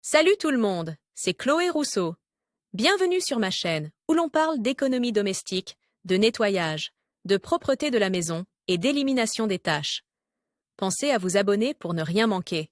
Salut tout le monde, c'est Chloé Rousseau. Bienvenue sur ma chaîne où l'on parle d'économie domestique, de nettoyage, de propreté de la maison et d'élimination des tâches. Pensez à vous abonner pour ne rien manquer.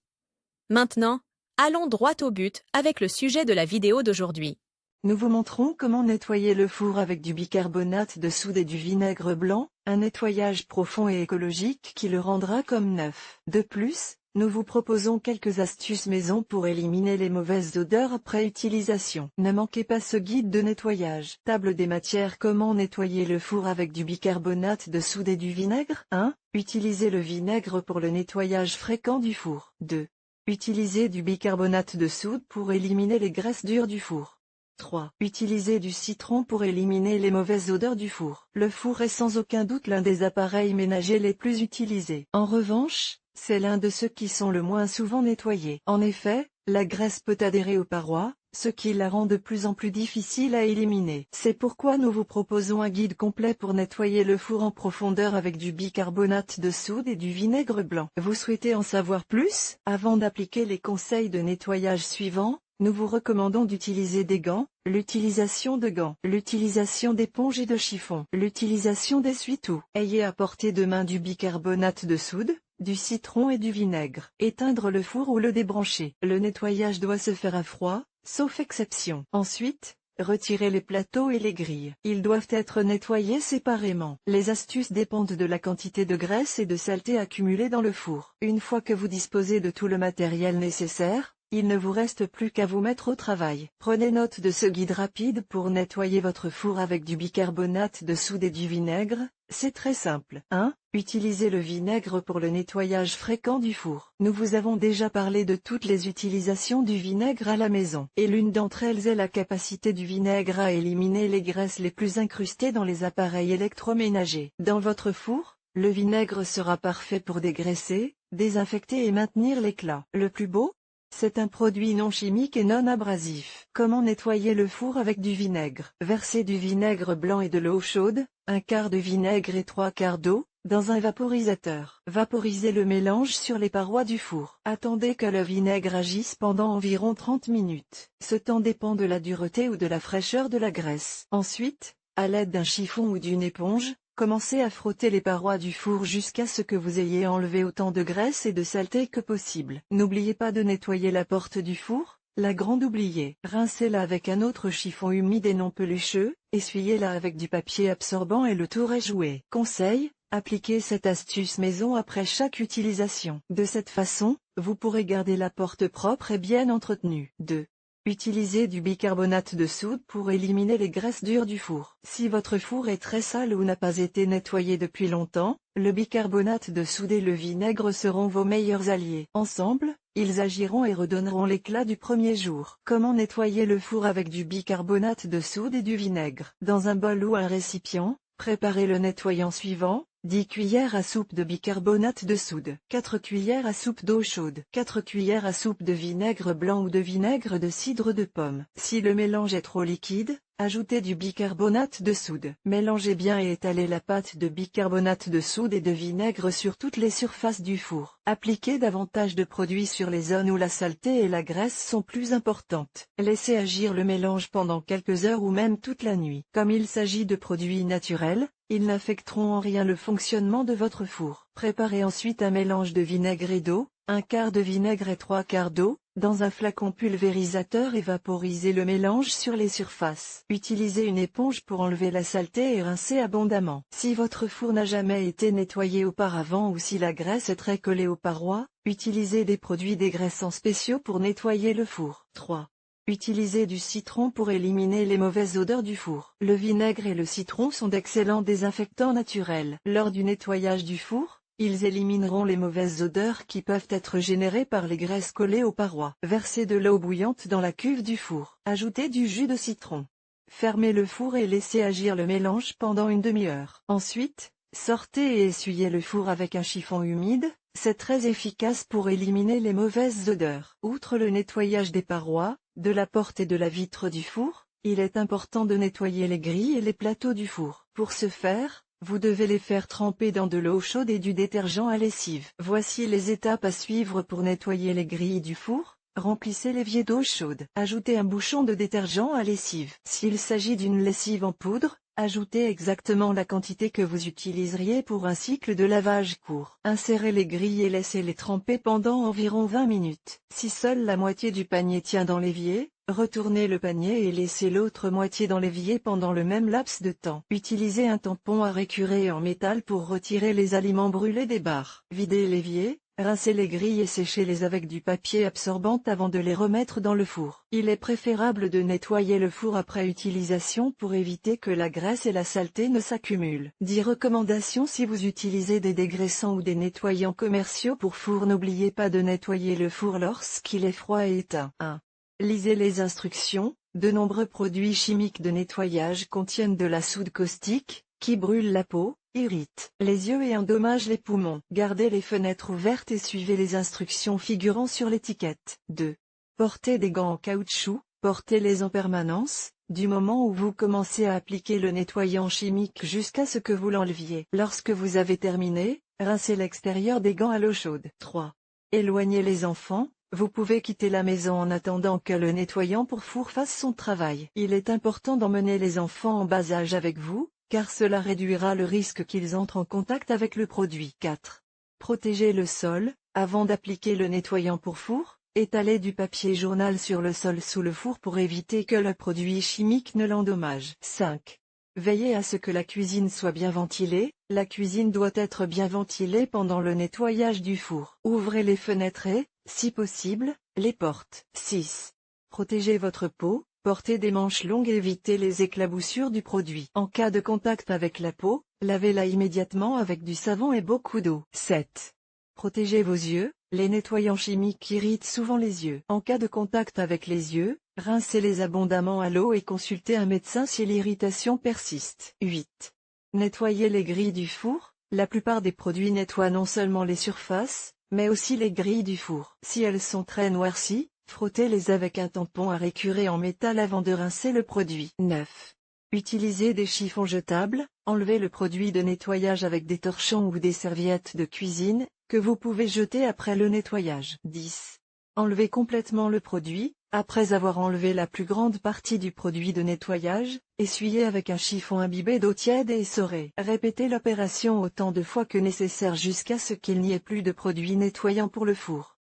Maintenant, allons droit au but avec le sujet de la vidéo d'aujourd'hui. Nous vous montrons comment nettoyer le four avec du bicarbonate de soude et du vinaigre blanc, un nettoyage profond et écologique qui le rendra comme neuf. De plus, nous vous proposons quelques astuces maison pour éliminer les mauvaises odeurs après utilisation. Ne manquez pas ce guide de nettoyage. Table des matières. Comment nettoyer le four avec du bicarbonate de soude et du vinaigre 1. Utilisez le vinaigre pour le nettoyage fréquent du four. 2. Utilisez du bicarbonate de soude pour éliminer les graisses dures du four. 3. Utilisez du citron pour éliminer les mauvaises odeurs du four. Le four est sans aucun doute l'un des appareils ménagers les plus utilisés. En revanche, c'est l'un de ceux qui sont le moins souvent nettoyés. En effet, la graisse peut adhérer aux parois, ce qui la rend de plus en plus difficile à éliminer. C'est pourquoi nous vous proposons un guide complet pour nettoyer le four en profondeur avec du bicarbonate de soude et du vinaigre blanc. Vous souhaitez en savoir plus? Avant d'appliquer les conseils de nettoyage suivants, nous vous recommandons d'utiliser des gants, l'utilisation de gants, l'utilisation d'éponges et de chiffons, l'utilisation d'essuie-tout. Ayez à portée de main du bicarbonate de soude, du citron et du vinaigre. Éteindre le four ou le débrancher. Le nettoyage doit se faire à froid, sauf exception. Ensuite, retirez les plateaux et les grilles. Ils doivent être nettoyés séparément. Les astuces dépendent de la quantité de graisse et de saleté accumulée dans le four. Une fois que vous disposez de tout le matériel nécessaire, il ne vous reste plus qu'à vous mettre au travail. Prenez note de ce guide rapide pour nettoyer votre four avec du bicarbonate de soude et du vinaigre. C'est très simple. 1. Utilisez le vinaigre pour le nettoyage fréquent du four. Nous vous avons déjà parlé de toutes les utilisations du vinaigre à la maison. Et l'une d'entre elles est la capacité du vinaigre à éliminer les graisses les plus incrustées dans les appareils électroménagers. Dans votre four, le vinaigre sera parfait pour dégraisser, désinfecter et maintenir l'éclat. Le plus beau? C'est un produit non chimique et non abrasif. Comment nettoyer le four avec du vinaigre? Versez du vinaigre blanc et de l'eau chaude, un quart de vinaigre et 3/4 d'eau, dans un vaporisateur. Vaporisez le mélange sur les parois du four. Attendez que le vinaigre agisse pendant environ 30 minutes. Ce temps dépend de la dureté ou de la fraîcheur de la graisse. Ensuite, à l'aide d'un chiffon ou d'une éponge, commencez à frotter les parois du four jusqu'à ce que vous ayez enlevé autant de graisse et de saleté que possible. N'oubliez pas de nettoyer la porte du four, la grande oubliée. Rincez-la avec un autre chiffon humide et non pelucheux, essuyez-la avec du papier absorbant et le tour est joué. Conseil: appliquez cette astuce maison après chaque utilisation. De cette façon, vous pourrez garder la porte propre et bien entretenue. 2. Utilisez du bicarbonate de soude pour éliminer les graisses dures du four. Si votre four est très sale ou n'a pas été nettoyé depuis longtemps, le bicarbonate de soude et le vinaigre seront vos meilleurs alliés. Ensemble, ils agiront et redonneront l'éclat du premier jour. Comment nettoyer le four avec du bicarbonate de soude et du vinaigre? Dans un bol ou un récipient, préparez le nettoyant suivant: 10 cuillères à soupe de bicarbonate de soude, 4 cuillères à soupe d'eau chaude, 4 cuillères à soupe de vinaigre blanc ou de vinaigre de cidre de pomme. Si le mélange est trop liquide, ajoutez du bicarbonate de soude. Mélangez bien et étalez la pâte de bicarbonate de soude et de vinaigre sur toutes les surfaces du four. Appliquez davantage de produits sur les zones où la saleté et la graisse sont plus importantes. Laissez agir le mélange pendant quelques heures ou même toute la nuit. Comme il s'agit de produits naturels, ils n'affecteront en rien le fonctionnement de votre four. Préparez ensuite un mélange de vinaigre et d'eau, un quart de vinaigre et 3/4 d'eau, dans un flacon pulvérisateur et vaporisez le mélange sur les surfaces. Utilisez une éponge pour enlever la saleté et rincer abondamment. Si votre four n'a jamais été nettoyé auparavant ou si la graisse est très collée aux parois, utilisez des produits dégraissants spéciaux pour nettoyer le four. 3. Utilisez du citron pour éliminer les mauvaises odeurs du four. Le vinaigre et le citron sont d'excellents désinfectants naturels. Lors du nettoyage du four, ils élimineront les mauvaises odeurs qui peuvent être générées par les graisses collées aux parois. Versez de l'eau bouillante dans la cuve du four. Ajoutez du jus de citron. Fermez le four et laissez agir le mélange pendant une demi-heure. Ensuite, sortez et essuyez le four avec un chiffon humide. C'est très efficace pour éliminer les mauvaises odeurs. Outre le nettoyage des parois, de la porte et de la vitre du four, il est important de nettoyer les grilles et les plateaux du four. Pour ce faire, vous devez les faire tremper dans de l'eau chaude et du détergent à lessive. Voici les étapes à suivre pour nettoyer les grilles du four. Remplissez l'évier d'eau chaude. Ajoutez un bouchon de détergent à lessive. S'il s'agit d'une lessive en poudre, ajoutez exactement la quantité que vous utiliseriez pour un cycle de lavage court. Insérez les grilles et laissez-les tremper pendant environ 20 minutes. Si seule la moitié du panier tient dans l'évier, retournez le panier et laissez l'autre moitié dans l'évier pendant le même laps de temps. Utilisez un tampon à récurer en métal pour retirer les aliments brûlés des barres. Videz l'évier. Rincez les grilles et séchez-les avec du papier absorbant avant de les remettre dans le four. Il est préférable de nettoyer le four après utilisation pour éviter que la graisse et la saleté ne s'accumulent. 10 recommandations si vous utilisez des dégraissants ou des nettoyants commerciaux pour four. N'oubliez pas de nettoyer le four lorsqu'il est froid et éteint. 1. Lisez les instructions. De nombreux produits chimiques de nettoyage contiennent de la soude caustique, qui brûle la peau, irrite les yeux et endommage les poumons. Gardez les fenêtres ouvertes et suivez les instructions figurant sur l'étiquette. 2. Portez des gants en caoutchouc, portez-les en permanence, du moment où vous commencez à appliquer le nettoyant chimique jusqu'à ce que vous l'enleviez. Lorsque vous avez terminé, rincez l'extérieur des gants à l'eau chaude. 3. Éloignez les enfants. Vous pouvez quitter la maison en attendant que le nettoyant pour four fasse son travail. Il est important d'emmener les enfants en bas âge avec vous, car cela réduira le risque qu'ils entrent en contact avec le produit. 4. Protégez le sol. Avant d'appliquer le nettoyant pour four, étalez du papier journal sur le sol sous le four pour éviter que le produit chimique ne l'endommage. 5. Veillez à ce que la cuisine soit bien ventilée. La cuisine doit être bien ventilée pendant le nettoyage du four. Ouvrez les fenêtres et, si possible, les portes. 6. Protégez votre peau. Portez des manches longues et évitez les éclaboussures du produit. En cas de contact avec la peau, lavez-la immédiatement avec du savon et beaucoup d'eau. 7. Protégez vos yeux. Les nettoyants chimiques irritent souvent les yeux. En cas de contact avec les yeux, rincez-les abondamment à l'eau et consultez un médecin si l'irritation persiste. 8. Nettoyez les grilles du four. La plupart des produits nettoient non seulement les surfaces, mais aussi les grilles du four. Si elles sont très noircies, frottez-les avec un tampon à récurer en métal avant de rincer le produit. 9. Utilisez des chiffons jetables. Enlevez le produit de nettoyage avec des torchons ou des serviettes de cuisine, que vous pouvez jeter après le nettoyage. 10. Enlevez complètement le produit. Après avoir enlevé la plus grande partie du produit de nettoyage, essuyez avec un chiffon imbibé d'eau tiède et essorez. Répétez l'opération autant de fois que nécessaire jusqu'à ce qu'il n'y ait plus de produit nettoyant pour le four.